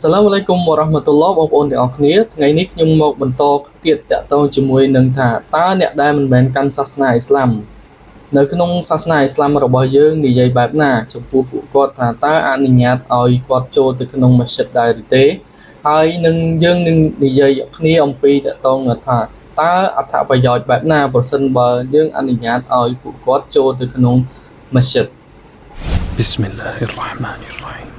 សាឡាមអាឡៃគុំវ៉ារ៉ាហ្មាតុលឡោះបងប្អូនទាំងអស់គ្នាថ្ងៃនេះខ្ញុំមកបន្តទៀតតាក់ទងជាមួយនឹងថាតើអ្នកដែលមិនមែនកាន់សាសនាអ៊ីស្លាមនៅក្នុងសាសនាអ៊ីស្លាមរបស់យើងនិយាយបែបណាចំពោះពួកគាត់ថាតើអនុញ្ញាតឲ្យគាត់ចូលទៅក្នុងមស្ជីដដែរឬទេហើយនឹងយើងនឹងនិយាយគ្នាអំពីតាក់ទងថាតើអត្ថប្រយោជន៍បែបណាប្រសិនបើយើងអនុញ្ញាតឲ្យពួកគាត់ចូលទៅក្នុងមស្ជីដ بسم الله الرحمن الرحيم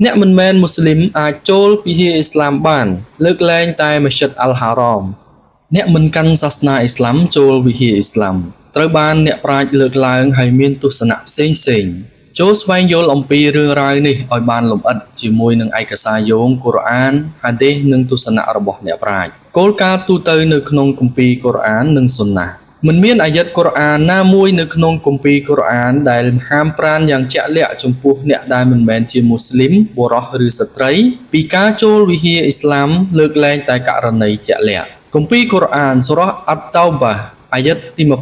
អ្នកមិនមែនមូស្លីមអាចចូលពិធីអ៊ីស្លាមបានលើកលែងតែមស្ជីដអលហារ៉មអ្នកមិនកាន់សាសនាអ៊ីស្លាមចូលវិហារអ៊ីស្លាមត្រូវបានអ្នកប្រាជ្ញលើកឡើងហើយមានទស្សនៈផ្សេងៗចូលស្វែងយល់អំពីរឿងរ៉ាវនេះឲ្យបានលម្អិតជាមួយនឹងឯកសារយោងកូរ៉ានហាឌីសនិងទស្សនៈរបស់អ្នកប្រាជ្ញគោលការណ៍ទូទៅនៅក្នុងគម្ពីរកូរ៉ាននិងសុនណាមិនមានអាយ៉ាតកូរ៉ានណាមួយនៅក្នុងគម្ពីរកូរ៉ានដែលហាមប្រាមយ៉ាងជាក់លាក់ចំពោះអ្នកដែលមិនមែនជាមូស្លីមបុរសឬស្ត្រីពីការចូលវិហារអ៊ីស្លាមលើកលែងតែករណីជាក់លាក់គម្ពីរកូរ៉ានសូរ៉ាអតតោបាអាយ៉ាតទី28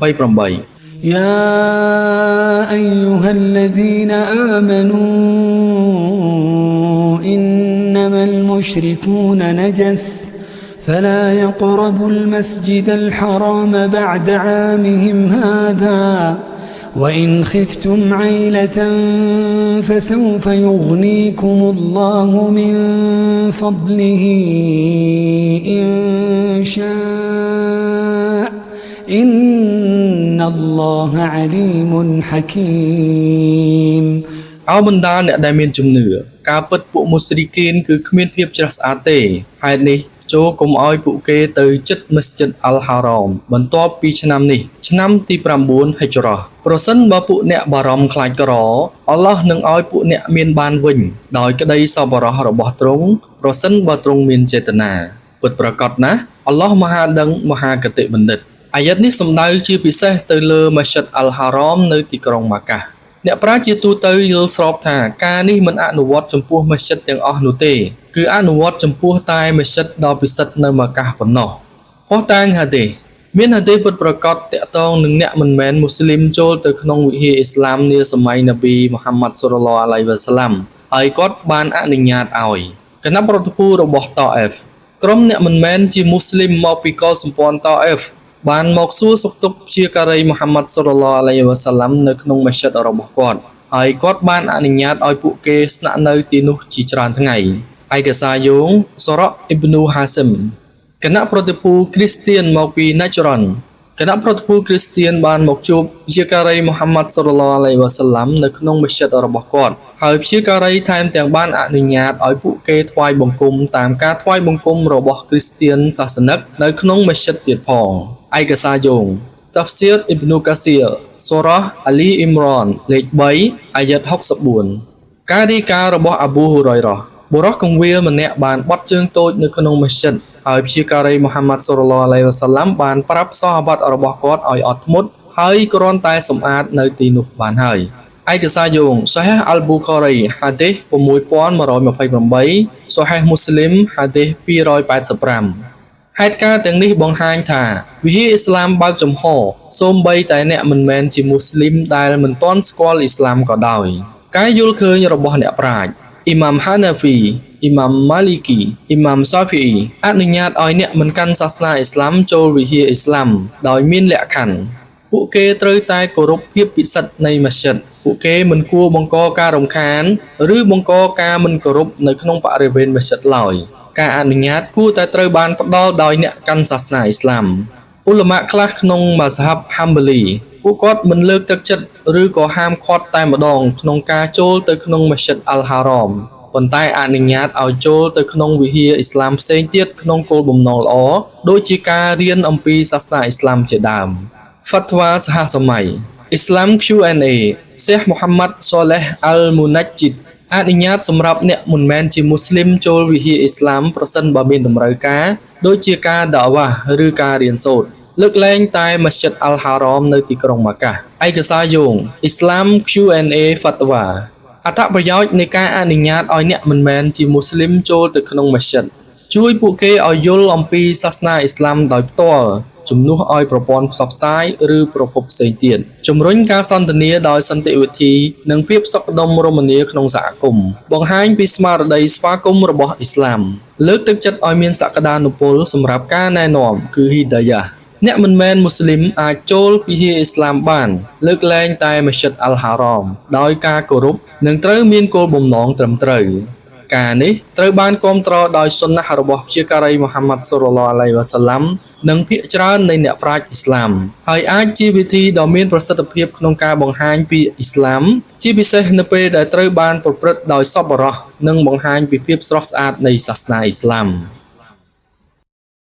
يا أيها الذين آمنوا إنما المشركون نجس فلا يقربوا المسجد الحرام بعد عامهم هذا وإن خفتم عيلة فسوف يغنيكم الله من فضله إن شاء إن الله عليم حكيم អោបណ្ដាអ្នកដែលមានជំនឿការពិតពួកមូស្លីគីនគឺគ្មានភាពច្រាស់ស្អាតទេហេតុនេះចូលកុំឲ្យពួកគេទៅជិតមស្ជីដអលហារ៉មបន្ទាប់ពីឆ្នាំនេះឆ្នាំទី9ហិជ្រ៉ះប្រសិនបើពួកអ្នកបារម្ភខ្លាចក្រអល់ឡោះនឹងឲ្យពួកអ្នកមានបានវិញដោយក្តីសប្បុរសរបស់ទ្រង់ប្រសិនបើទ្រង់មានចេតនាពិតប្រាកដណាស់អល់ឡោះមហាដឹងមហាគតិបណ្ឌិតអាយ៉ាតនេះសំដៅជាពិសេសទៅលើមស្ជីដអលហារ៉មនៅទីក្រុងម៉ាកាអ្នកប្រាជ្ញជាទូទៅយល់ស្របថាការនេះមិនអនុវត្តចំពោះមស្ជីដទាំងអស់នោះទេគឺអនុវត្តចំពោះតែមស្ជីដដ៏ពិសិដ្ឋនៅម៉ាកាប៉ុណ្ណោះផុសតាងហាឌីសមានហាឌីសពិតប្រាកដតាក់ទងនឹងអ្នកមិនមែនមូស្លីមចូលទៅក្នុងវិហារអ៊ីស្លាមនាសម័យនប៊ីមូហាម៉ាត់សុលឡឡោះអាឡៃវ៉ាសាឡាំហើយគាត់បានអនុញ្ញាតឲ្យគណៈប្រតិភូរបស់តអេហ្វក្រុមអ្នកមិនមែនជាមូស្លីមមកពីកុលសម្ព័ន្ធតអេហ្វបានមកសួរសុខទុក្ខជាការីមូហាម៉ាត់សុលឡឡោះអាឡៃវ៉ាសាឡាំនៅក្នុងមស្ជីដរបស់គាត់ហើយគាត់បានអនុញ្ញាតឲ្យពួកគេស្នាក់នៅទីនោះជាច្រើនថ្ងៃឯកសារយោងសូរ៉ាអ៊ីបនូហាស៊ីមគណៈប្រតិភូគ្រីស្ទៀនមកពីណាជ្រ៉ាន់គណៈប្រតិភូគ្រីស្ទៀនបានមកជួបព្យាការីមូហាម៉ាត់សុលឡឡោះអាឡៃវ៉ាសាឡាំនៅក្នុងមស្ជីដរបស់គាត់ហើយព្យាការីថែមទាំងបានអនុញ្ញាតឲ្យពួកគេថ្វាយបង្គំតាមការថ្វាយបង្គំរបស់គ្រីស្ទៀនសាសនិកនៅក្នុងមស្ជីដទៀតផងឯកសារយោងតាហ្វស៊ីរអ៊ីបនូកាស៊ីរសូរ៉ាអាលីអ៊ីមរ៉ានលេខ3អាយ៉ាត64ការរាយការណ៍របស់អាប៊ូហ៊ូរ៉ៃរ៉ាបុរសកង្វាលម្នាក់បានបត់ជើងតូចនៅក្នុងមស្ជីដហើយព្យាការីមូហាម៉ាត់សុលឡឡោះអាឡៃវ៉ាសាឡាំបានប្រាប់សាហាបាត់របស់គាត់ឲ្យអត់ធ្មត់ហើយគ្រាន់តែសម្អាតនៅទីនោះបានហើយឯកសារយោងសូហេះអលប៊ូខារីហាឌីស6128សូហេះមូស្លីមហាឌីស285ហេតុការណ៍ទាំងនេះបង្ហាញថាវិហារអ៊ីស្លាមបើកចំហសូម្បីតែអ្នកមិនមែនជាមូស្លីមដែលមិនទាន់ស្គាល់អ៊ីស្លាមក៏ដោយការយល់ឃើញរបស់អ្នកប្រាជ្ញអ៊ីម៉ាមហាណាហ្វីអ៊ីម៉ាមម៉ាលីគីអ៊ីម៉ាមសាហ្វីអ៊ីអនុញ្ញាតឲ្យអ្នកមិនកាន់សាសនាអ៊ីស្លាមចូលវិហារអ៊ីស្លាមដោយមានលក្ខខណ្ឌពួកគេត្រូវតែគោរពភាពពិសិដ្ឋនៃមស្ជីដពួកគេមិនគួរបង្កការរំខានឬបង្កការមិនគោរពនៅក្នុងបរិវេណមស្ជីដឡើយការអនុញ្ញាតគួរតែត្រូវបានផ្ដល់ដោយអ្នកកាន់សាសនាអ៊ីស្លាមឧលមាខ្លះក្នុងម៉ាហ្សាហាប់ហាំបលីពួកគាត់មិនលើកទឹកចិត្តឬក៏ហាមឃាត់តែម្ដងក្នុងការចូលទៅក្នុងមស្ជីដអលហារ៉មប៉ុន្តែអនុញ្ញាតឲ្យចូលទៅក្នុងវិហារអ៊ីស្លាមផ្សេងទៀតក្នុងគោលបំណងល្អដូចជាការរៀនអំពីសាសនាអ៊ីស្លាមជាដើម Fatwa សហសម័យ Islam Q&A សេះមូហាម៉ាត់សូលេះអលមូណាជីតអនុញ្ញាតសម្រាប់អ្នកមិនមែនជាមូស្លីមចូលវិហារអ៊ីស្លាមប្រសិនបើមានតម្រូវការដូចជាការដាវ៉ាឬការរៀនសូត្រលើកលែងតែមស្ជីដអលហារ៉មនៅទីក្រុងម៉ាកាឯកសារយោង Islam Q&A Fatwa អត្ថប្រយោជន៍នៃការអនុញ្ញាតឲ្យអ្នកមិនមែនជាមូស្លីមចូលទៅក្នុងមស្ជីដជួយពួកគេឲ្យយល់អំពីសាសនាអ៊ីស្លាមដោយផ្ទាល់ ជំនួសឲ្យប្រព័ន្ធផ្សព្វផ្សាយឬប្រភពផ្សេងទៀតជំរុញការសន្ទនាដោយសន្តិវិធីនិងភាពសុខដុមរមនាក្នុងសហគមន៍បង្ហាញពីស្មារតីស្វាគមន៍របស់អ៊ីស្លាមលើកទឹកចិត្តឲ្យមានសក្តានុពលសម្រាប់ការណែនាំគឺហ៊ីដាយ៉ាអ្នកមិនមែនមូស្លីមអាចចូលពិធីអ៊ីស្លាមបានលើកលែងតែមស្ជីតអលហារ៉មដោយការគោរពនិងត្រូវមានគោលបំណងត្រឹមត្រូវការនេះត្រូវបានគាំទ្រដោយសុណាហ៍របស់ជាការីមូហាម៉ាត់សុលឡាឡោះអាឡៃវ៉ាសាឡាំនិងភាគច្រើននៃអ្នកប្រាជ្ញអ៊ីស្លាមហើយអាចជាវិធីដ៏មានប្រសិទ្ធភាពក្នុងការបង្ហាញពីអ៊ីស្លាមជាពិសេសនៅពេលដែលត្រូវបានប្រព្រឹត្តដោយសប្បុរសនិងបង្ហាញពីភាពស្រស់ស្អាតនៃសាសនាអ៊ីស្លាម